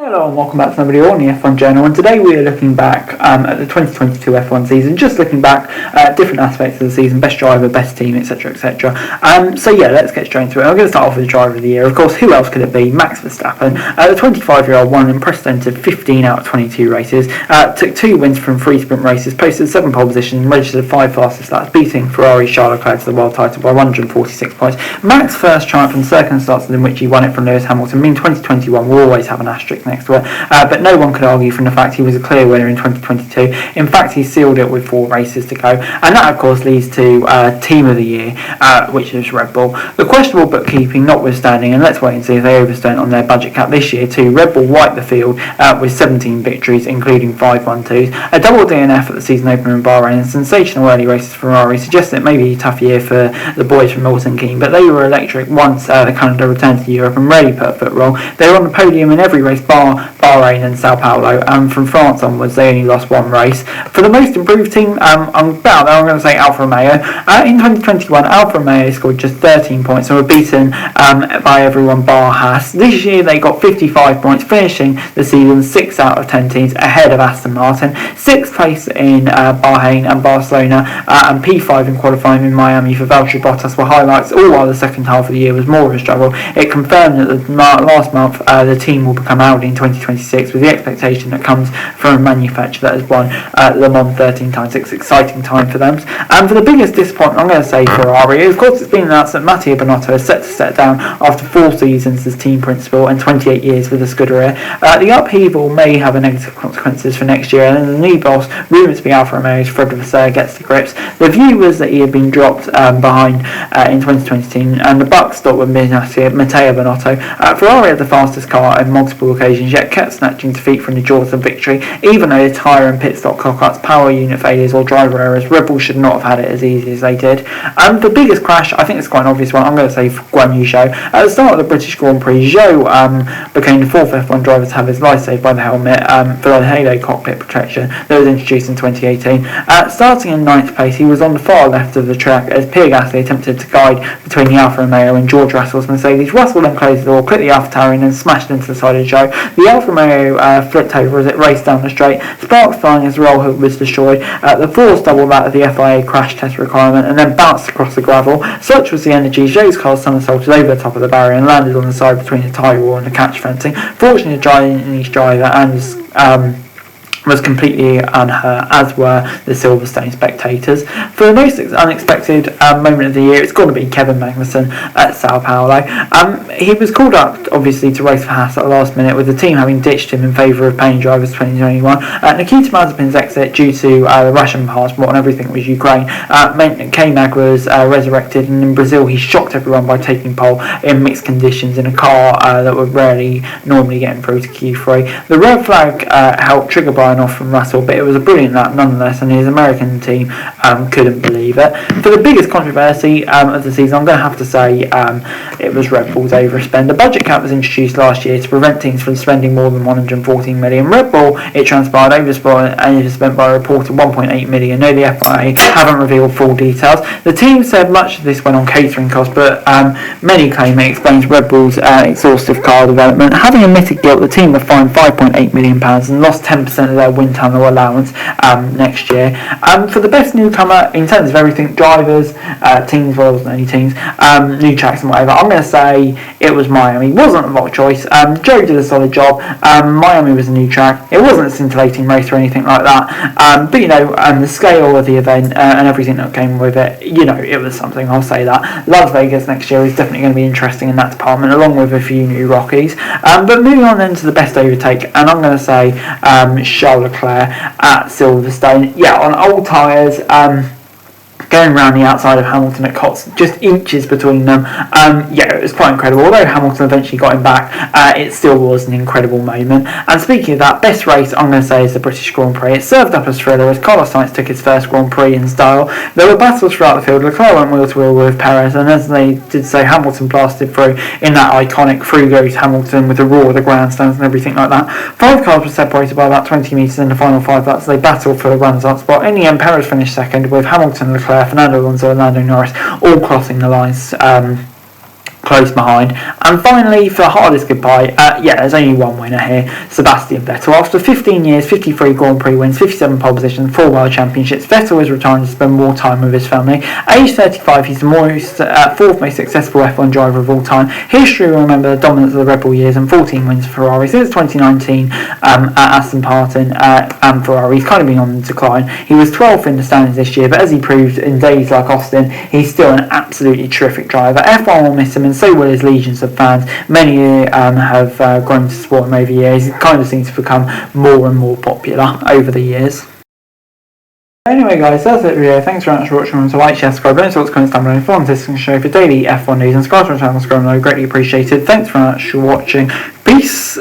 Hello and welcome back to another video on the F1 Journal, and today we are looking back at the 2022 F1 season, just looking back at different aspects of the season, best driver, best team, etc, etc. So yeah, let's get straight into it. I'm going to start off with the driver of the year. Of course, who else could it be? Max Verstappen. The 25-year-old won an unprecedented 15 out of 22 races, took 2 wins from 3 sprint races, posted 7 pole positions, and registered 5 fastest laps, beating Ferrari's Charles Leclerc to the world title by 146 points. Max's first triumph in circumstances in which he won it from Lewis Hamilton mean 2021 will always have an asterisk next to it, but no one could argue from the fact he was a clear winner in 2022. In fact, he sealed it with 4 races to go, and that of course leads to Team of the Year, which is Red Bull. The questionable bookkeeping notwithstanding, and let's wait and see if they overspent on their budget cap this year too, Red Bull wiped the field with 17 victories, including 5 1-2s, a double DNF at the season opener in Bahrain, and sensational early races for Ferrari suggests it may be a tough year for the boys from Milton Keynes, but they were electric once the Canada returned to Europe and really put a foot roll. They were on the podium in every race bar Bahrain and Sao Paulo, and from France onwards they only lost 1 race. For the most improved team, I'm going to say Alfa Romeo. In 2021, Alfa Romeo scored just 13 points and were beaten by everyone bar Haas. This year they got 55 points, finishing the season 6 out of 10 teams ahead of Aston Martin. 6th place in Bahrain and Barcelona, and P5 in qualifying in Miami for Valtteri Bottas were highlights, all while the second half of the year was more of a struggle. It confirmed that last month the team will become Audi in 2026, with the expectation that comes from a manufacturer that has won Le Mans 13 times. It's an exciting time for them. And for the biggest disappointment, I'm going to say Ferrari. Of course, it's been announced that Mattia Binotto is set to step down after 4 seasons as team principal and 28 years with the Scuderia. The upheaval may have a negative consequences for next year, and the new boss, rumoured to be Alfa Romeo's Fred Vasseur, gets to grips. The view was that he had been dropped behind in 2022, and the buck stopped with Matteo Binotto. Ferrari had the fastest car on multiple occasions, yet kept snatching defeat from the jaws of victory. Even though the tyre and pit stop cock-ups, power unit failures or driver errors, Red Bull should not have had it as easy as they did. The biggest crash, I think it's quite an obvious one, I'm going to say Guan Yu Zhou. At the start of the British Grand Prix, Zhou became the 4th F1 driver to have his life saved by the helmet for the halo cockpit protection that was introduced in 2018. Starting in 9th place, he was on the far left of the track as Pierre Gasly attempted to guide between the Alfa Romeo and George Russell's Mercedes. Russell then closed the door, clipped the Alfa Tower in and smashed into the side of Zhou. The Alfa Romeo flipped over as it raced down the straight, sparks flying as the roll hook was destroyed. The force doubled that of the FIA crash test requirement and then bounced across the gravel. Such was the energy, Zhou's car somersaulted over the top of the barrier and landed on the side between the tyre wall and the catch fencing. Fortunately, the Chinese driver was completely unhurt, as were the Silverstone spectators. For the most unexpected moment of the year, it's got to be Kevin Magnussen at Sao Paulo. He was called up, obviously, to race for Haas at the last minute, with the team having ditched him in favour of paying drivers 2021. Nikita Mazepin's exit due to the Russian passport and everything with Ukraine meant that K-Mag was resurrected, and in Brazil he shocked everyone by taking pole in mixed conditions in a car that would rarely normally get him through to Q3. The red flag helped trigger by off from Russell, but it was a brilliant lap nonetheless, and his American team couldn't believe it. For the biggest controversy of the season, I'm going to have to say it was Red Bull's overspend. The budget cap was introduced last year to prevent teams from spending more than 114 million. Red Bull, it transpired, overspent by a reported 1.8 million. No, the FIA haven't revealed full details. The team said much of this went on catering costs, but many claim it explains Red Bull's exhaustive car development. Having admitted guilt, the team were fined £5.8 million and lost 10% of their wind tunnel allowance next year. For the best newcomer, in terms of everything, drivers, teams, well, there wasn't any teams, new tracks and whatever, I'm going to say it was Miami. It wasn't a lot of choice. Joe did a solid job. Miami was a new track. It wasn't a scintillating race or anything like that, but the scale of the event and everything that came with it, it was something, I'll say that. Las Vegas next year is definitely going to be interesting in that department, along with a few new Rockies. But moving on then to the best overtake, and I'm going to say Charles Leclerc at Silverstone. Yeah, on old tyres, going around the outside of Hamilton at Cots, just inches between them. It was quite incredible. Although Hamilton eventually got him back, it still was an incredible moment. And speaking of that, best race I'm going to say is the British Grand Prix. It served up a thriller as Carlos Sainz took his first Grand Prix in style. There were battles throughout the field. Leclerc went wheel to wheel with Perez, and as they did so, Hamilton blasted through in that iconic through goes Hamilton with the roar of the grandstands and everything like that. 5 cars were separated by about 20 metres in the final 5 laps. They battled for the runners-up spot. In the end, Perez finished second, with Hamilton, Leclerc, Fernando Alonso and Lando Norris all crossing the lines close behind. And finally, for the hardest goodbye, there's only one winner here, Sebastian Vettel. After 15 years, 53 Grand Prix wins, 57 pole positions, 4 World Championships, Vettel is retiring to spend more time with his family. Age 35, he's the fourth most successful F1 driver of all time. History will remember the dominance of the Red Bull years and 14 wins for Ferrari. Since 2019 at Aston Martin and Ferrari, he's kind of been on the decline. He was 12th in the standings this year, but as he proved in days like Austin, he's still an absolutely terrific driver. F1 will miss him, and so will his legions of fans. Many have grown to support him over the years. He kind of seems to become more and more popular over the years. Anyway guys, that's it for the video. Thanks very much for watching. Remember to like, share, subscribe, don't forget to comment down below. Follow this show for daily F1 news and subscribe to my channel, greatly appreciated. Thanks very much for watching. Peace.